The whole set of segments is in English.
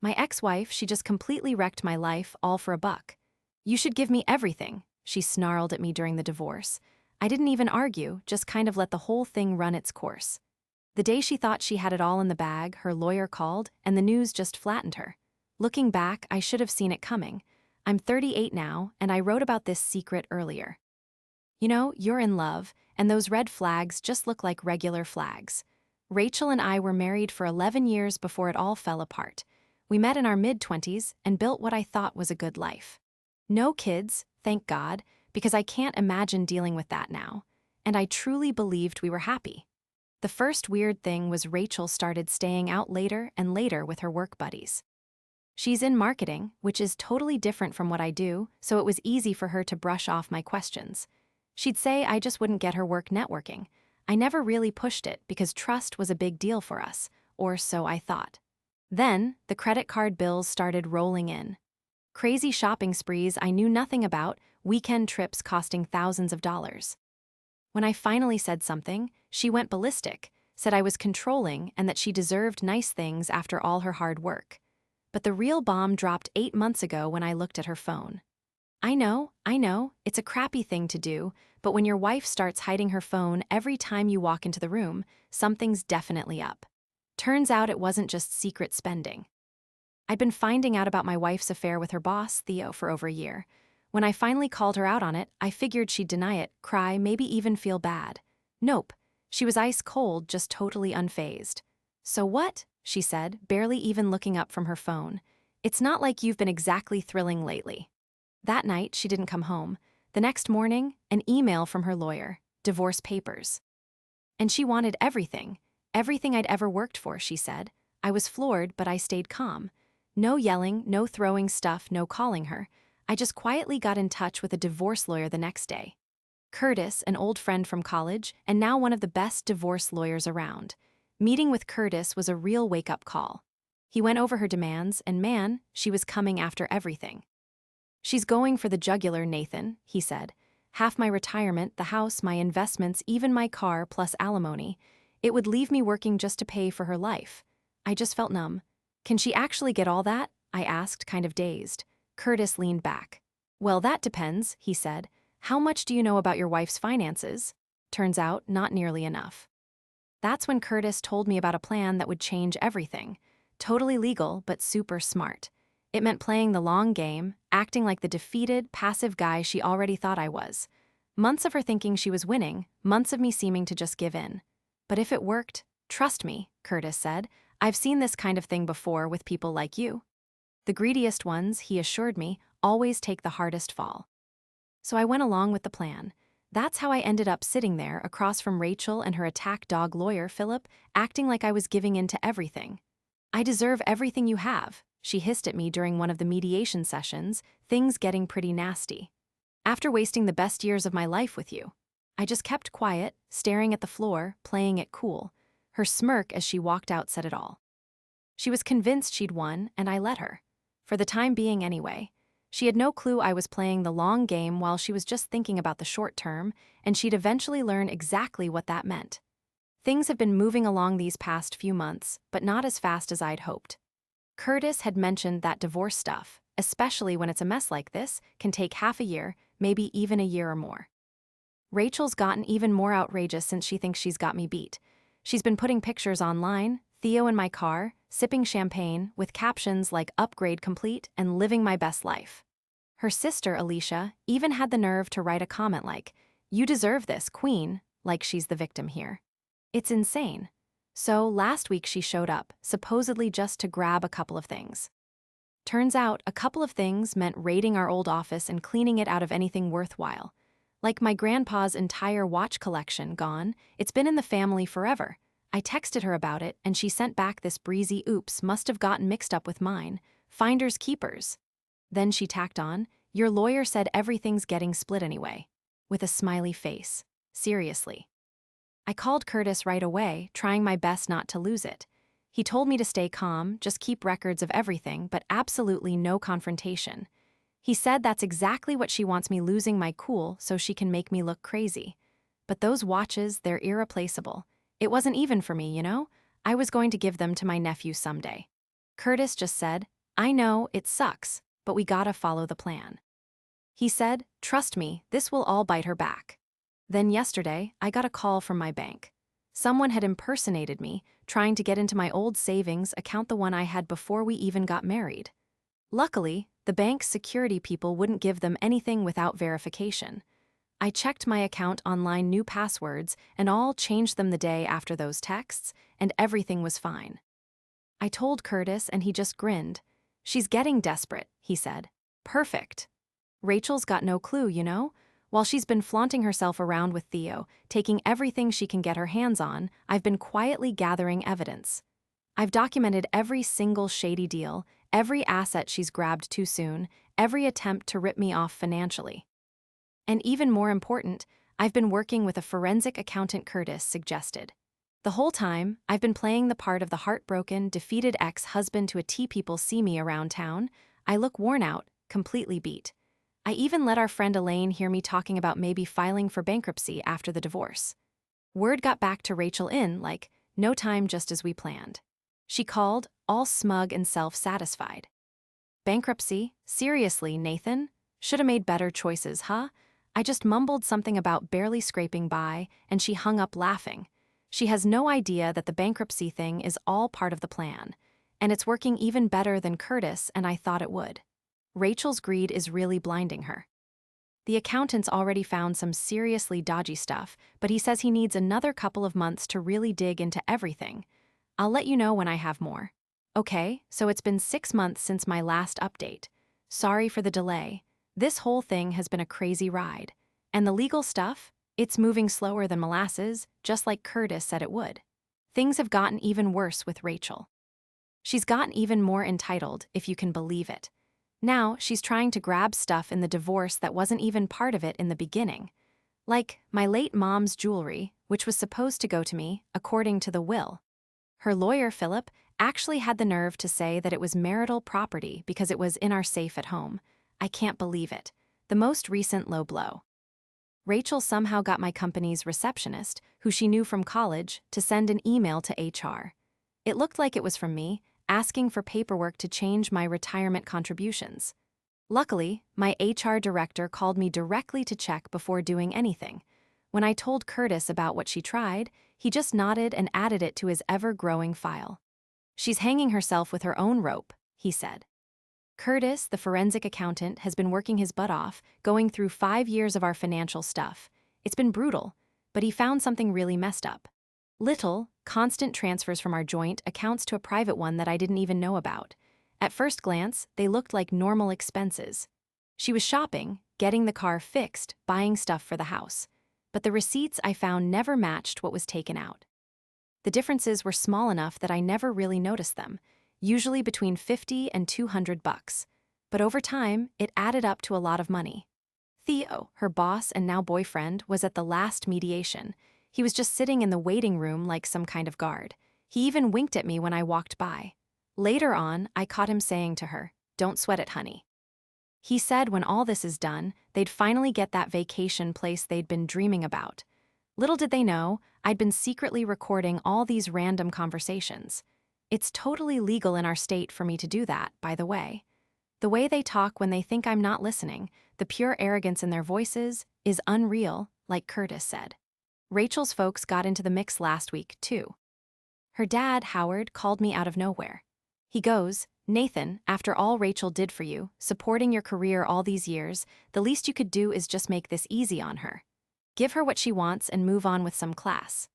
My ex-wife, she just completely wrecked my life, all for a buck. You should give me everything, she snarled at me during the divorce. I didn't even argue, just kind of let the whole thing run its course. The day she thought she had it all in the bag, her lawyer called, and the news just flattened her. Looking back, I should have seen it coming. I'm 38 now, and I wrote about this secret earlier. You know, you're in love, and those red flags just look like regular flags. Rachel and I were married for 11 years before it all fell apart. We met in our mid-20s and built what I thought was a good life. No kids, thank God, because I can't imagine dealing with that now. And I truly believed we were happy. The first weird thing was Rachel started staying out later and later with her work buddies. She's in marketing, which is totally different from what I do, so it was easy for her to brush off my questions. She'd say I just wouldn't get her work networking. I never really pushed it because trust was a big deal for us, or so I thought. Then, the credit card bills started rolling in. Crazy shopping sprees I knew nothing about, weekend trips costing thousands of dollars. When I finally said something, she went ballistic, said I was controlling and that she deserved nice things after all her hard work. But the real bomb dropped 8 months ago when I looked at her phone. I know, it's a crappy thing to do, but when your wife starts hiding her phone every time you walk into the room, something's definitely up. Turns out it wasn't just secret spending. I'd been finding out about my wife's affair with her boss, Theo, for over a year. When I finally called her out on it, I figured she'd deny it, cry, maybe even feel bad. Nope. She was ice cold, just totally unfazed. So what? She said, barely even looking up from her phone. It's not like you've been exactly thrilling lately. That night, she didn't come home. The next morning, an email from her lawyer, divorce papers. And she wanted everything. Everything I'd ever worked for, she said. I was floored, but I stayed calm. No yelling, no throwing stuff, no calling her. I just quietly got in touch with a divorce lawyer the next day. Curtis, an old friend from college, and now one of the best divorce lawyers around. Meeting with Curtis was a real wake-up call. He went over her demands, and man, she was coming after everything. She's going for the jugular, Nathan, he said. Half my retirement, the house, my investments, even my car, plus alimony. It would leave me working just to pay for her life. I just felt numb. Can she actually get all that? I asked, kind of dazed. Curtis leaned back. Well, that depends, he said. How much do you know about your wife's finances? Turns out, not nearly enough. That's when Curtis told me about a plan that would change everything. Totally legal, but super smart. It meant playing the long game, acting like the defeated, passive guy she already thought I was. Months of her thinking she was winning, months of me seeming to just give in. But if it worked, trust me, Curtis said, I've seen this kind of thing before with people like you. The greediest ones, he assured me, always take the hardest fall. So I went along with the plan. That's how I ended up sitting there across from Rachel and her attack dog lawyer, Philip, acting like I was giving in to everything. I deserve everything you have, she hissed at me during one of the mediation sessions, things getting pretty nasty. After wasting the best years of my life with you. I just kept quiet, staring at the floor, playing it cool. Her smirk as she walked out said it all. She was convinced she'd won, and I let her. For the time being anyway. She had no clue I was playing the long game while she was just thinking about the short term, and she'd eventually learn exactly what that meant. Things have been moving along these past few months, but not as fast as I'd hoped. Curtis had mentioned that divorce stuff, especially when it's a mess like this, can take half a year, maybe even a year or more. Rachel's gotten even more outrageous since she thinks she's got me beat. She's been putting pictures online, Theo in my car, sipping champagne, with captions like upgrade complete and living my best life. Her sister, Alicia, even had the nerve to write a comment like, you deserve this, queen, like she's the victim here. It's insane. So last week she showed up, supposedly just to grab a couple of things. Turns out, a couple of things meant raiding our old office and cleaning it out of anything worthwhile. Like my grandpa's entire watch collection gone, it's been in the family forever. I texted her about it, and she sent back this breezy oops must have gotten mixed up with mine. Finders keepers. Then she tacked on, your lawyer said everything's getting split anyway. With a smiley face. Seriously. I called Curtis right away, trying my best not to lose it. He told me to stay calm, just keep records of everything, but absolutely no confrontation. He said that's exactly what she wants me losing my cool so she can make me look crazy. But those watches, they're irreplaceable. It wasn't even for me, you know? I was going to give them to my nephew someday. Curtis just said, "I know, it sucks, but we gotta follow the plan." He said, "Trust me, this will all bite her back." Then yesterday, I got a call from my bank. Someone had impersonated me, trying to get into my old savings account, the one I had before we even got married. Luckily, the bank's security people wouldn't give them anything without verification. I checked my account online, new passwords, and all changed them the day after those texts, and everything was fine. I told Curtis and he just grinned. "She's getting desperate," he said. "Perfect." Rachel's got no clue, you know? While she's been flaunting herself around with Theo, taking everything she can get her hands on, I've been quietly gathering evidence. I've documented every single shady deal, every asset she's grabbed too soon, every attempt to rip me off financially. And even more important, I've been working with a forensic accountant Curtis suggested. The whole time, I've been playing the part of the heartbroken, defeated ex-husband to a T. People see me around town. I look worn out, completely beat. I even let our friend Elaine hear me talking about maybe filing for bankruptcy after the divorce. Word got back to Rachel in, like, no time, just as we planned. She called, all smug and self-satisfied. "Bankruptcy? Seriously, Nathan? Shoulda made better choices, huh?" I just mumbled something about barely scraping by, and she hung up laughing. She has no idea that the bankruptcy thing is all part of the plan, and it's working even better than Curtis and I thought it would. Rachel's greed is really blinding her. The accountant's already found some seriously dodgy stuff, but he says he needs another couple of months to really dig into everything. I'll let you know when I have more. Okay, so it's been 6 months since my last update. Sorry for the delay. This whole thing has been a crazy ride. And the legal stuff? It's moving slower than molasses, just like Curtis said it would. Things have gotten even worse with Rachel. She's gotten even more entitled, if you can believe it. Now, she's trying to grab stuff in the divorce that wasn't even part of it in the beginning. Like my late mom's jewelry, which was supposed to go to me, according to the will. Her lawyer, Philip, actually had the nerve to say that it was marital property because it was in our safe at home. I can't believe it. The most recent low blow. Rachel somehow got my company's receptionist, who she knew from college, to send an email to HR. It looked like it was from me, asking for paperwork to change my retirement contributions. Luckily, my HR director called me directly to check before doing anything. When I told Curtis about what she tried, he just nodded and added it to his ever-growing file. "She's hanging herself with her own rope," he said. Curtis, the forensic accountant, has been working his butt off, going through 5 years of our financial stuff. It's been brutal, but he found something really messed up. Little, constant transfers from our joint accounts to a private one that I didn't even know about. At first glance, they looked like normal expenses. She was shopping, getting the car fixed, buying stuff for the house. But the receipts I found never matched what was taken out. The differences were small enough that I never really noticed them, usually between $50 and $200. But over time, it added up to a lot of money. Theo, her boss and now boyfriend, was at the last mediation. He was just sitting in the waiting room like some kind of guard. He even winked at me when I walked by. Later on, I caught him saying to her, "Don't sweat it, honey." He said when all this is done, they'd finally get that vacation place they'd been dreaming about. Little did they know, I'd been secretly recording all these random conversations. It's totally legal in our state for me to do that, by the way. The way they talk when they think I'm not listening, the pure arrogance in their voices, is unreal, like Curtis said. Rachel's folks got into the mix last week, too. Her dad, Howard, called me out of nowhere. He goes, "Nathan, after all Rachel did for you, supporting your career all these years, the least you could do is just make this easy on her. Give her what she wants and move on with some class."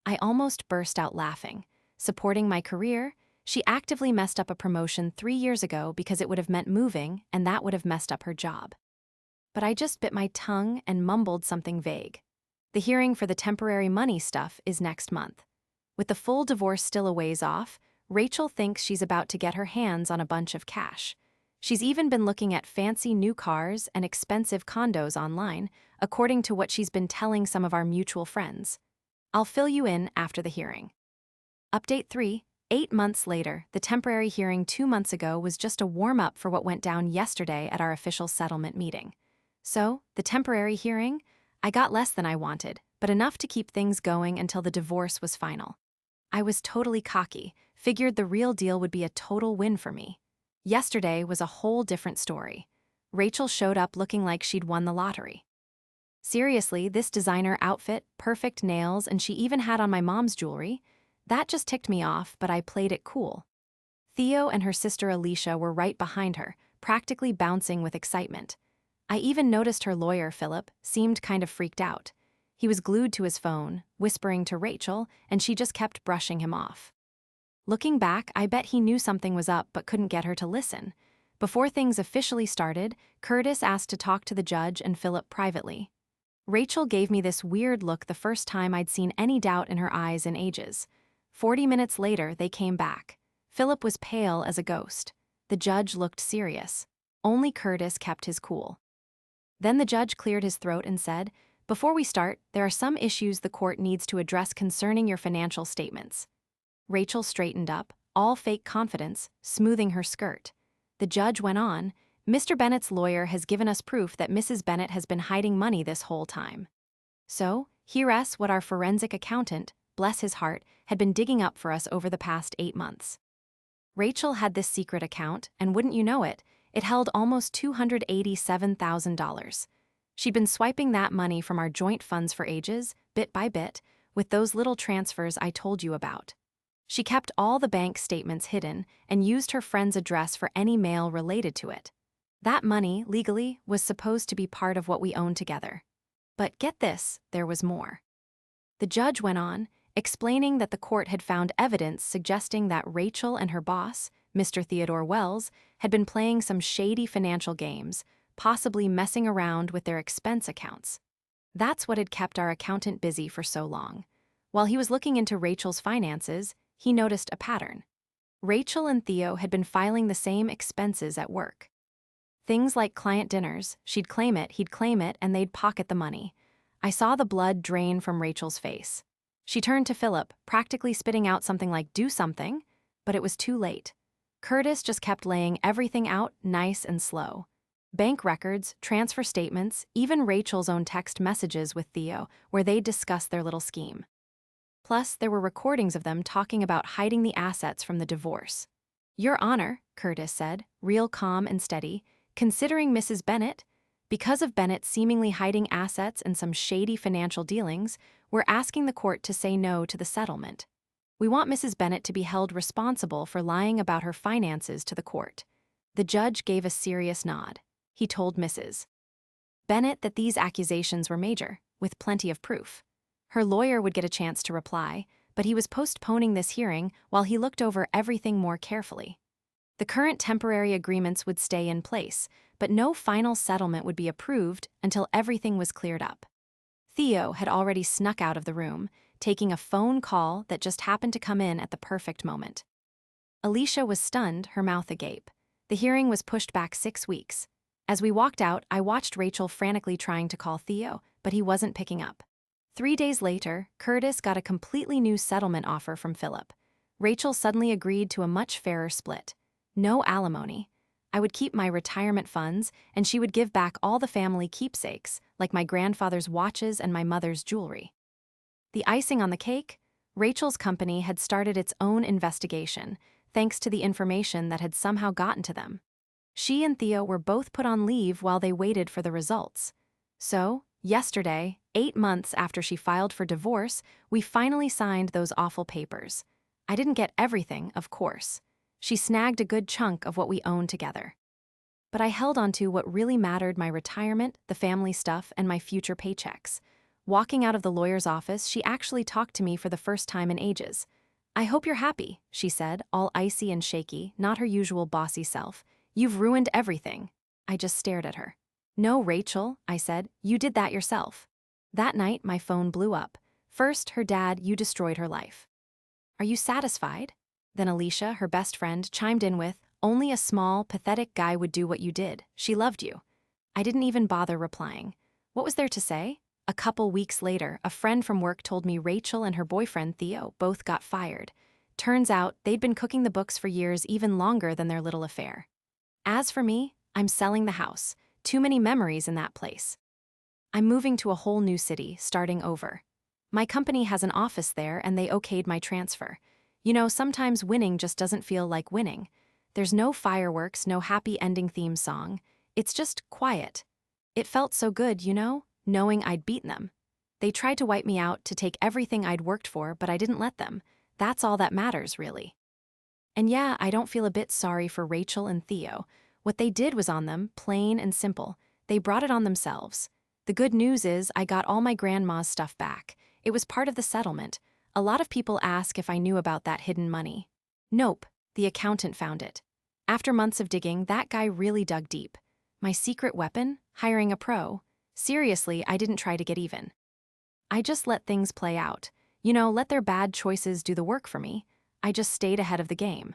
I almost burst out laughing. Supporting my career? She actively messed up a promotion 3 years ago because it would have meant moving, and that would have messed up her job. But I just bit my tongue and mumbled something vague. The hearing for the temporary money stuff is next month. With the full divorce still a ways off, Rachel thinks she's about to get her hands on a bunch of cash. She's even been looking at fancy new cars and expensive condos online, according to what she's been telling some of our mutual friends. I'll fill you in after the hearing. Update 3. 8 months later, the temporary hearing 2 months ago was just a warm-up for what went down yesterday at our official settlement meeting. So, the temporary hearing? I got less than I wanted, but enough to keep things going until the divorce was final. I was totally cocky, figured the real deal would be a total win for me. Yesterday was a whole different story. Rachel showed up looking like she'd won the lottery. Seriously, this designer outfit, perfect nails, and she even had on my mom's jewelry. That just ticked me off, but I played it cool. Theo and her sister Alicia were right behind her, practically bouncing with excitement. I even noticed her lawyer, Philip, seemed kind of freaked out. He was glued to his phone, whispering to Rachel, and she just kept brushing him off. Looking back, I bet he knew something was up but couldn't get her to listen. Before things officially started, Curtis asked to talk to the judge and Philip privately. Rachel gave me this weird look the first time I'd seen any doubt in her eyes in ages. 40 minutes later, they came back. Philip was pale as a ghost. The judge looked serious. Only Curtis kept his cool. Then the judge cleared his throat and said, "Before we start, there are some issues the court needs to address concerning your financial statements." Rachel straightened up, all fake confidence, smoothing her skirt. The judge went on, "Mr. Bennett's lawyer has given us proof that Mrs. Bennett has been hiding money this whole time. So, here's what our forensic accountant, bless his heart, had been digging up for us over the past 8 months." Rachel had this secret account, and wouldn't you know it, it held almost $287,000. She'd been swiping that money from our joint funds for ages, bit by bit, with those little transfers I told you about. She kept all the bank statements hidden and used her friend's address for any mail related to it. That money, legally, was supposed to be part of what we owned together. But get this, there was more. The judge went on, explaining that the court had found evidence suggesting that Rachel and her boss, Mr. Theodore Wells, had been playing some shady financial games, possibly messing around with their expense accounts. That's what had kept our accountant busy for so long. While he was looking into Rachel's finances, he noticed a pattern. Rachel and Theo had been filing the same expenses at work. Things like client dinners, she'd claim it, he'd claim it, and they'd pocket the money. I saw the blood drain from Rachel's face. She turned to Philip, practically spitting out something like, "Do something," but it was too late. Curtis just kept laying everything out nice and slow. Bank records, transfer statements, even Rachel's own text messages with Theo, where they'd discussed their little scheme. Plus, there were recordings of them talking about hiding the assets from the divorce. "Your Honor," Curtis said, real calm and steady, "considering Mrs. Bennett, because of Bennett seemingly hiding assets and some shady financial dealings, we're asking the court to say no to the settlement. We want Mrs. Bennett to be held responsible for lying about her finances to the court." The judge gave a serious nod. He told Mrs. Bennett that these accusations were major, with plenty of proof. Her lawyer would get a chance to reply, but he was postponing this hearing while he looked over everything more carefully. The current temporary agreements would stay in place, but no final settlement would be approved until everything was cleared up. Theo had already snuck out of the room, taking a phone call that just happened to come in at the perfect moment. Alicia was stunned, her mouth agape. The hearing was pushed back 6 weeks. As we walked out, I watched Rachel frantically trying to call Theo, but he wasn't picking up. 3 days later, Curtis got a completely new settlement offer from Philip. Rachel suddenly agreed to a much fairer split. No alimony. I would keep my retirement funds, and she would give back all the family keepsakes, like my grandfather's watches and my mother's jewelry. The icing on the cake? Rachel's company had started its own investigation, thanks to the information that had somehow gotten to them. She and Theo were both put on leave while they waited for the results. So, yesterday, 8 months after she filed for divorce, we finally signed those awful papers. I didn't get everything, of course. She snagged a good chunk of what we owned together. But I held on to what really mattered: my retirement, the family stuff, and my future paychecks. Walking out of the lawyer's office, she actually talked to me for the first time in ages. "I hope you're happy," she said, all icy and shaky, not her usual bossy self. "You've ruined everything." I just stared at her. "No, Rachel," I said, "you did that yourself." That night, my phone blew up. First, her dad, "You destroyed her life." "Are you satisfied?" Then Alicia, her best friend, chimed in with, "Only a small, pathetic guy would do what you did. She loved you." I didn't even bother replying. What was there to say? A couple weeks later, a friend from work told me Rachel and her boyfriend, Theo, both got fired. Turns out, they'd been cooking the books for years, even longer than their little affair. As for me, I'm selling the house. Too many memories in that place. I'm moving to a whole new city, starting over. My company has an office there, and they okayed my transfer. Sometimes winning just doesn't feel like winning. There's no fireworks, no happy ending theme song. It's just quiet. It felt so good, knowing I'd beaten them. They tried to wipe me out, to take everything I'd worked for, but I didn't let them. That's all that matters, really. And yeah, I don't feel a bit sorry for Rachel and Theo. What they did was on them, plain and simple. They brought it on themselves. The good news is I got all my grandma's stuff back. It was part of the settlement. A lot of people ask if I knew about that hidden money. Nope, the accountant found it. After months of digging, that guy really dug deep. My secret weapon? Hiring a pro. Seriously, I didn't try to get even. I just let things play out. Let their bad choices do the work for me. I just stayed ahead of the game.